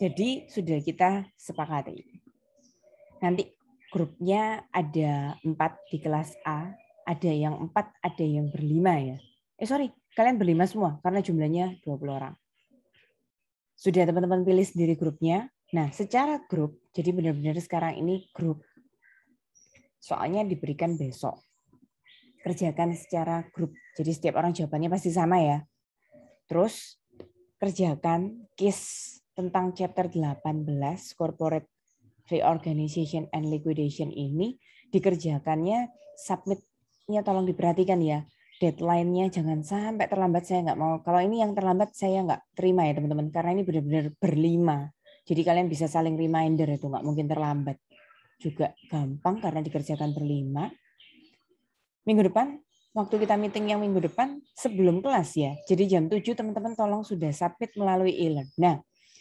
Jadi sudah kita sepakati. Nanti grupnya ada 4 di kelas A, ada yang 4, ada yang berlima ya. Kalian berlima semua karena jumlahnya 20 orang. Sudah teman-teman pilih sendiri grupnya. Nah, secara grup, jadi benar-benar sekarang ini grup. Soalnya diberikan besok. Kerjakan secara grup. Jadi setiap orang jawabannya pasti sama ya. Terus kerjakan case tentang chapter 18 corporate reorganization and liquidation ini, dikerjakannya, submitnya tolong diperhatikan ya. Deadline-nya jangan sampai terlambat, saya nggak mau. Kalau ini yang terlambat saya nggak terima ya teman-teman, karena ini benar-benar berlima. Jadi kalian bisa saling reminder, itu nggak mungkin terlambat. Juga gampang karena dikerjakan berlima. Minggu depan, waktu kita meeting yang minggu depan, sebelum kelas ya. Jadi jam 7 teman-teman tolong sudah submit melalui e-learn. Nah,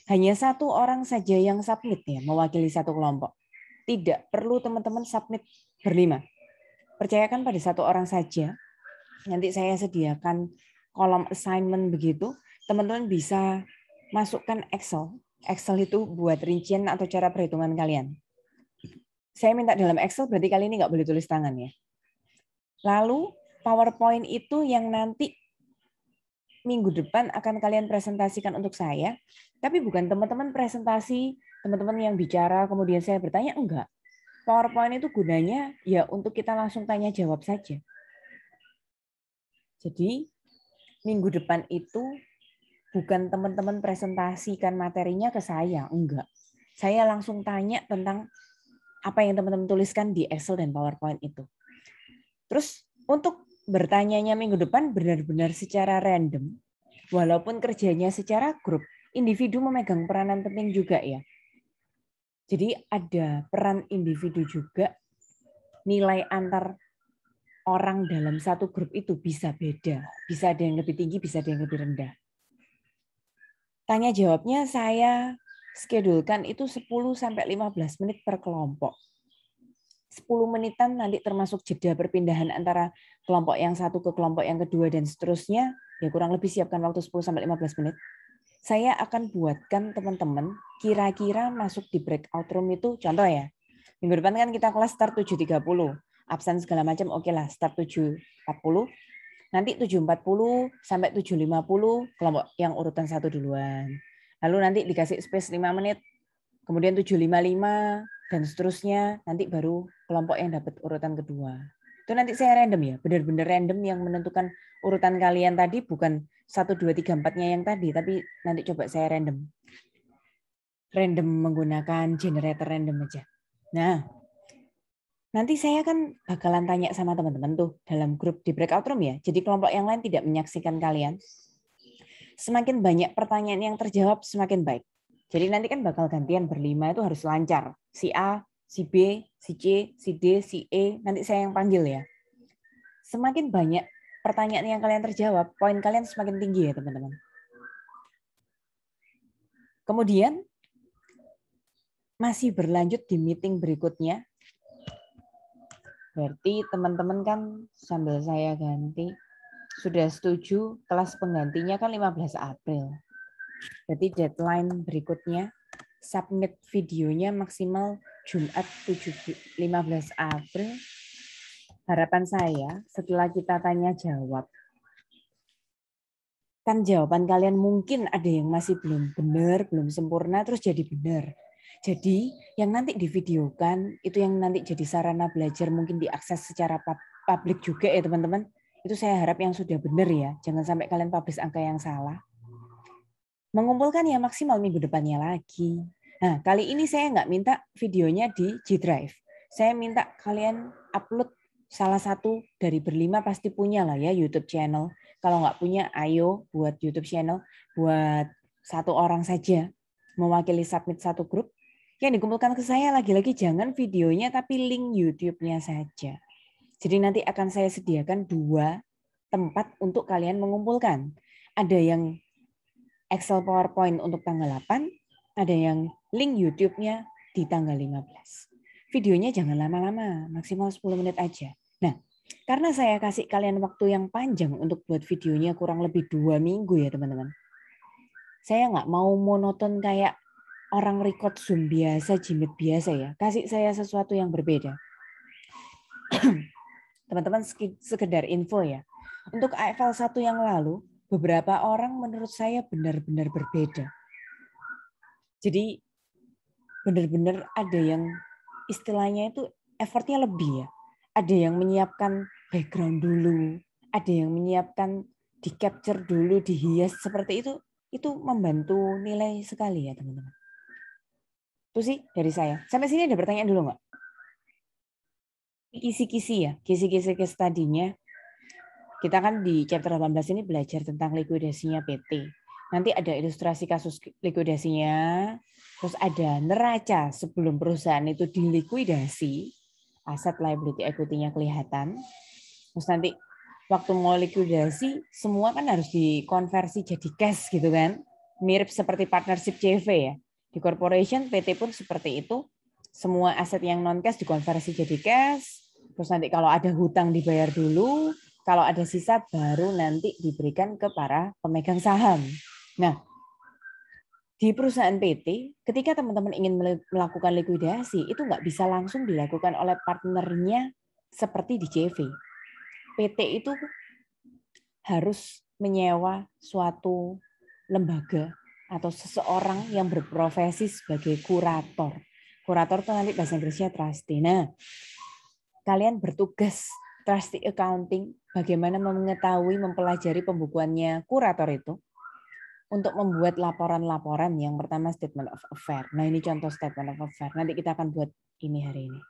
hanya 1 orang saja yang submit ya, mewakili 1 kelompok. Tidak perlu teman-teman submit berlima. Percayakan pada 1 orang saja. Nanti saya sediakan kolom assignment begitu. Teman-teman bisa masukkan Excel. Excel itu buat rincian atau cara perhitungan kalian. Saya minta dalam Excel, berarti kali ini nggak boleh tulis tangan ya. Lalu PowerPoint itu yang nanti minggu depan akan kalian presentasikan untuk saya. Tapi bukan teman-teman presentasi, teman-teman yang bicara, kemudian saya bertanya, enggak. PowerPoint itu gunanya ya untuk kita langsung tanya jawab saja. Jadi minggu depan itu bukan teman-teman presentasikan materinya ke saya, enggak. Saya langsung tanya tentang apa yang teman-teman tuliskan di Excel dan PowerPoint itu. Terus untuk bertanyanya minggu depan benar-benar secara random, walaupun kerjanya secara grup, individu memegang peranan penting juga ya. Jadi ada peran individu juga, nilai antar orang dalam satu grup itu bisa beda. Bisa ada yang lebih tinggi, bisa ada yang lebih rendah. Tanya jawabnya saya schedulekan itu 10-15 menit per kelompok. 10 menitan nanti termasuk jeda perpindahan antara kelompok yang satu ke kelompok yang kedua dan seterusnya. Ya kurang lebih siapkan waktu 10-15 menit. Saya akan buatkan teman-teman kira-kira masuk di breakout room itu, contoh ya. Minggu depan kan kita kelas start 7.30. Absen segala macam oke lah, start 7.40. Nanti 7.40 sampai 7.50 kelompok yang urutan 1 duluan. Lalu nanti dikasih space 5 menit. Kemudian 7.55 dan seterusnya, nanti baru kelompok yang dapat urutan kedua. Itu nanti saya random ya, benar-benar random yang menentukan urutan kalian tadi, bukan 1, 2, 3, 4-nya yang tadi, tapi nanti coba saya random. Random menggunakan generator random aja. Nah, nanti saya kan bakalan tanya sama teman-teman tuh dalam grup di breakout room ya. Jadi kelompok yang lain tidak menyaksikan kalian. Semakin banyak pertanyaan yang terjawab, semakin baik. Jadi nanti kan bakal gantian berlima itu harus lancar. Si A, si B, si C, si D, si E, nanti saya yang panggil ya. Semakin banyak pertanyaan yang kalian terjawab, poin kalian semakin tinggi ya teman-teman. Kemudian masih berlanjut di meeting berikutnya. Berarti teman-teman kan sambil saya ganti, sudah setuju kelas penggantinya kan 15 April. Berarti deadline berikutnya submit videonya maksimal Jumat 15 April. Harapan saya setelah kita tanya jawab, kan jawaban kalian mungkin ada yang masih belum benar, belum sempurna, terus jadi benar. Jadi yang nanti divideokan, itu yang nanti jadi sarana belajar mungkin diakses secara publik juga ya teman-teman. Itu saya harap yang sudah benar ya, jangan sampai kalian publish angka yang salah. Mengumpulkan ya maksimal minggu depannya lagi. Nah, kali ini saya nggak minta videonya di G Drive. Saya minta kalian upload salah satu dari berlima, pasti punya lah ya YouTube channel. Kalau nggak punya, ayo buat YouTube channel, buat 1 orang saja mewakili submit 1 grup. Yang dikumpulkan ke saya lagi-lagi jangan videonya tapi link YouTube-nya saja. Jadi nanti akan saya sediakan 2 tempat untuk kalian mengumpulkan. Ada yang Excel PowerPoint untuk tanggal 8, ada yang link YouTube-nya di tanggal 15. Videonya jangan lama-lama, maksimal 10 menit aja. Nah, karena saya kasih kalian waktu yang panjang untuk buat videonya kurang lebih 2 minggu ya teman-teman. Saya nggak mau monoton kayak orang record Zoom biasa, jimit biasa ya. Kasih saya sesuatu yang berbeda. Teman-teman sekedar info ya. Untuk AFL 1 yang lalu, beberapa orang menurut saya benar-benar berbeda. Jadi benar-benar ada yang istilahnya itu effortnya lebih ya. Ada yang menyiapkan background dulu, ada yang menyiapkan di capture dulu, dihias seperti itu membantu nilai sekali ya teman-teman. Itu sih dari saya. Sampai sini ada pertanyaan dulu nggak? Kisi-kisi ya, kisi-kisi case study-nya. Kita kan di chapter 18 ini belajar tentang likuidasinya PT. Nanti ada ilustrasi kasus likuidasinya, terus ada neraca sebelum perusahaan itu dilikuidasi, aset liability equity-nya kelihatan. Terus nanti waktu mau likuidasi, semua kan harus dikonversi jadi cash gitu kan. Mirip seperti partnership CV ya. Di corporation, PT pun seperti itu. Semua aset yang non-cash dikonversi jadi cash. Terus nanti kalau ada hutang dibayar dulu, kalau ada sisa baru nanti diberikan ke para pemegang saham. Nah, di perusahaan PT, ketika teman-teman ingin melakukan likuidasi, itu nggak bisa langsung dilakukan oleh partnernya seperti di CV. PT itu harus menyewa suatu lembaga atau seseorang yang berprofesi sebagai kurator. Kurator itu nanti bahasa Inggrisnya trustee. Nah, kalian bertugas trustee accounting, bagaimana mengetahui, mempelajari pembukuannya kurator itu untuk membuat laporan-laporan. Yang pertama statement of affair. Nah, ini contoh statement of affair. Nanti kita akan buat ini hari ini.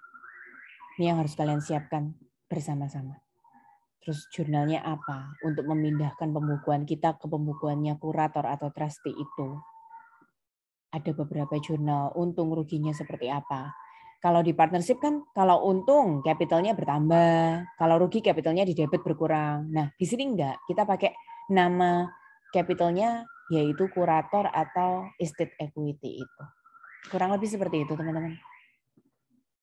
Ini yang harus kalian siapkan bersama-sama. Terus jurnalnya apa? Untuk memindahkan pembukuan kita ke pembukuannya kurator atau trustee itu. Ada beberapa jurnal, untung ruginya seperti apa. Kalau di partnership kan, kalau untung capitalnya bertambah, kalau rugi capitalnya di debit berkurang. Nah, di sini enggak. Kita pakai nama capitalnya yaitu kurator atau estate equity itu. Kurang lebih seperti itu, teman-teman.